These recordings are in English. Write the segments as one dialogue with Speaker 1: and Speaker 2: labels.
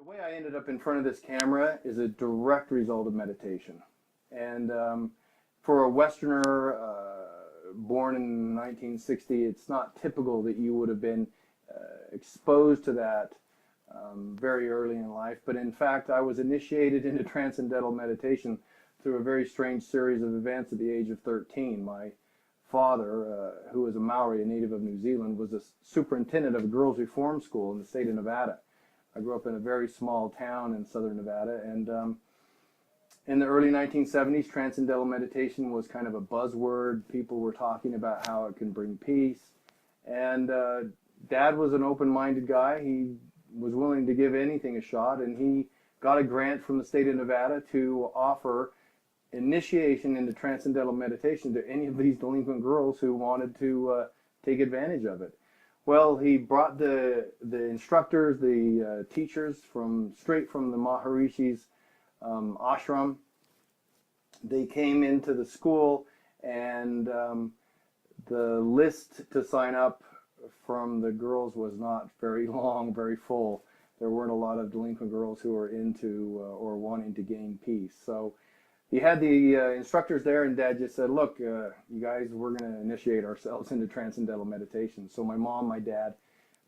Speaker 1: way I ended up in front of this camera is a direct result of meditation. And for a Westerner born in 1960, it's not typical that you would have been exposed to that very early in life. But in fact, I was initiated into transcendental meditation through a very strange series of events at the age of 13. My father, who was a Maori, a native of New Zealand, was a superintendent of a girls' reform school in the state of Nevada. I grew up in a very small town in southern Nevada, and in the early 1970s, transcendental meditation was kind of a buzzword. People were talking about how it can bring peace, and Dad was an open-minded guy. He was willing to give anything a shot, and he got a grant from the state of Nevada to offer initiation into transcendental meditation to any of these delinquent girls who wanted to take advantage of it. Well, he brought the instructors, the teachers straight from the Maharishi's ashram. They came into the school, and the list to sign up from the girls was not very long, very full. There weren't a lot of delinquent girls who were into or wanting to gain peace. So he had the instructors there, and Dad just said, look, you guys, we're going to initiate ourselves into transcendental meditation. So my mom, my dad,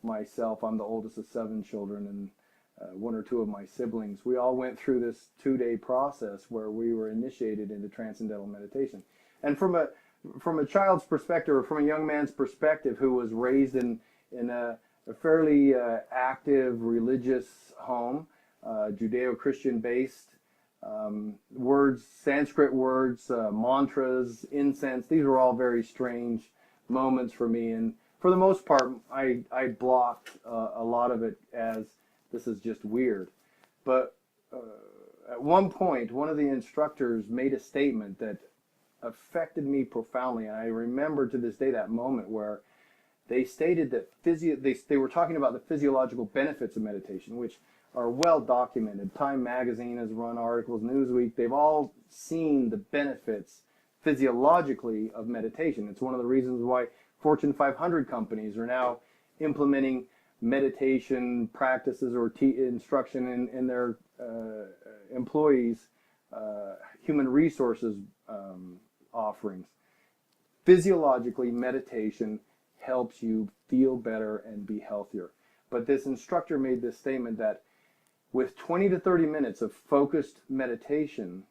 Speaker 1: myself, I'm the oldest of 7 children, and one or two of my siblings, we all went through this 2-day process where we were initiated into transcendental meditation. And from a child's perspective, or from a young man's perspective who was raised in a fairly active religious home, Judeo-Christian based, words, Sanskrit words, mantras, incense, these were all very strange moments for me. And for the most part, I blocked a lot of it as this is just weird. But at one point, one of the instructors made a statement that affected me profoundly. And I remember to this day that moment where they stated that they were talking about the physiological benefits of meditation, which are well documented. Time magazine has run articles, Newsweek, they've all seen the benefits physiologically of meditation. It's one of the reasons why Fortune 500 companies are now implementing meditation practices or instruction in their employees' human resources offerings. Physiologically, meditation helps you feel better and be healthier. But this instructor made this statement that with 20 to 30 minutes of focused meditation,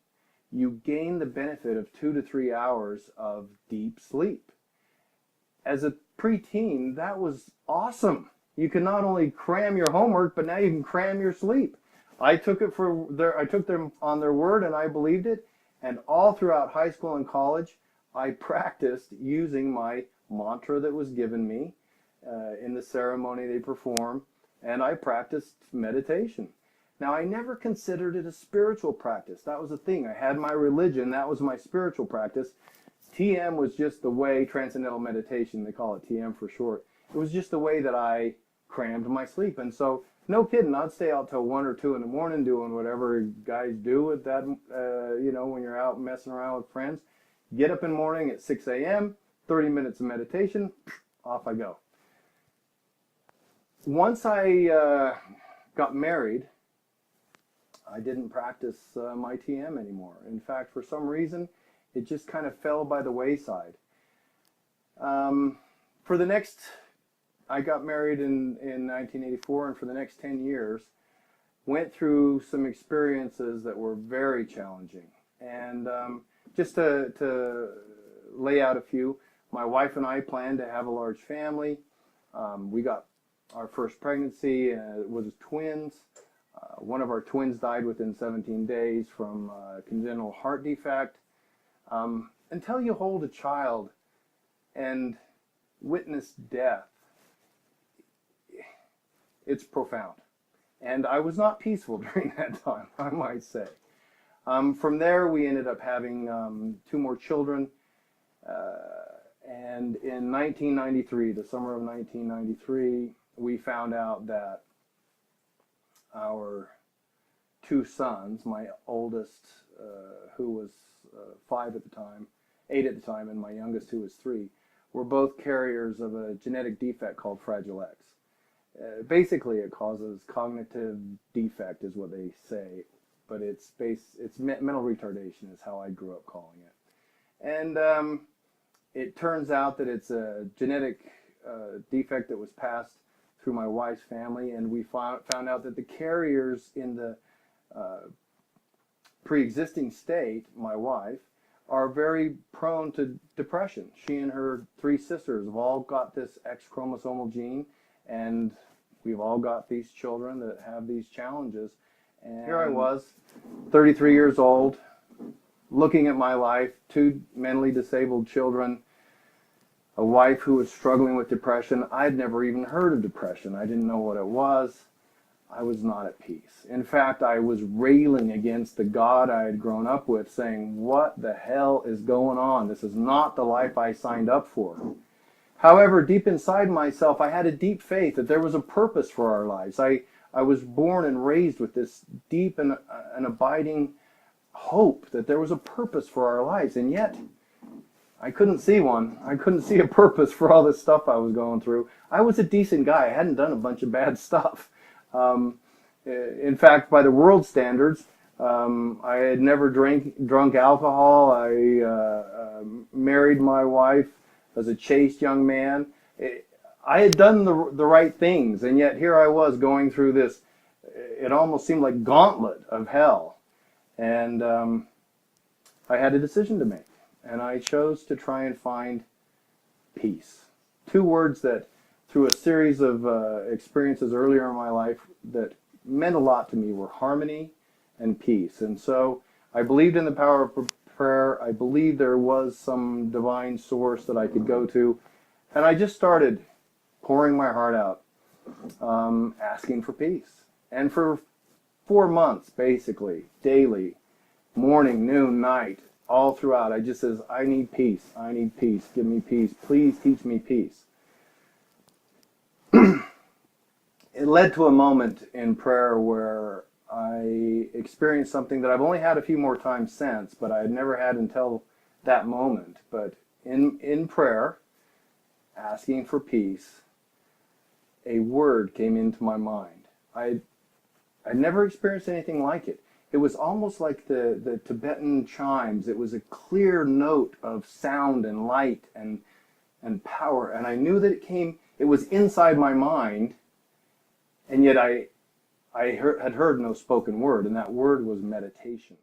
Speaker 1: you gain the benefit of 2 to 3 hours of deep sleep. As a preteen, that was awesome. You can not only cram your homework, but now you can cram your sleep. I took them on their word, and I believed it. And all throughout high school and college, I practiced using my mantra that was given me in the ceremony they perform, and I practiced meditation. Now, I never considered it a spiritual practice. That was the thing. I had my religion. That was my spiritual practice. TM was just the way, transcendental meditation, they call it TM for short. It was just the way that I crammed my sleep. And so, no kidding, I'd stay out till 1 or 2 in the morning doing whatever guys do at that, when you're out messing around with friends. Get up in the morning at 6 a.m., 30 minutes of meditation, off I go. Once I got married, I didn't practice my TM anymore. In fact, for some reason, it just kind of fell by the wayside. I got married in 1984, and for the next 10 years, went through some experiences that were very challenging. And just to lay out a few, my wife and I planned to have a large family. We got our first pregnancy, it was twins. One of our twins died within 17 days from congenital heart defect. Until you hold a child and witness death, it's profound. And I was not peaceful during that time, I might say. From there, we ended up having 2 more children. And in 1993, the summer of 1993, we found out that our 2 sons, my oldest, who was 8 at the time, and my youngest, who was 3, were both carriers of a genetic defect called Fragile X. Basically, it causes cognitive defect, is what they say, but it's mental retardation is how I grew up calling it. And it turns out that it's a genetic defect that was passed through my wife's family, and we found out that the carriers in the pre-existing state, my wife, are very prone to depression. She and her 3 sisters have all got this X chromosomal gene, and we've all got these children that have these challenges. And here I was, 33 years old, looking at my life, 2 mentally disabled children, a wife who was struggling with depression. I'd never even heard of depression. I didn't know what it was. I was not at peace. In fact, I was railing against the God I had grown up with, saying, what the hell is going on? This is not the life I signed up for. However, deep inside myself, I had a deep faith that there was a purpose for our lives. I was born and raised with this deep and abiding hope that there was a purpose for our lives. And yet, I couldn't see one. I couldn't see a purpose for all this stuff I was going through. I was a decent guy. I hadn't done a bunch of bad stuff. In fact, by the world standards, I had never drunk alcohol. I married my wife as a chaste young man. I had done the right things, and yet here I was going through this, it almost seemed like gauntlet of hell. And I had a decision to make, and I chose to try and find peace. 2 words that, through a series of experiences earlier in my life that meant a lot to me, were harmony and peace. And so I believed in the power of prayer. I believed there was some divine source that I could go to. And I just started pouring my heart out, asking for peace. And for 4 months, basically, daily, morning, noon, night, all throughout, I just says, I need peace. I need peace. Give me peace. Please teach me peace. It led to a moment in prayer where I experienced something that I've only had a few more times since, but I had never had until that moment. But in prayer, asking for peace, a word came into my mind. I'd never experienced anything like it. It was almost like the Tibetan chimes. It was a clear note of sound and light and power. And I knew that it was inside my mind, and yet I had heard no spoken word, and that word was meditation.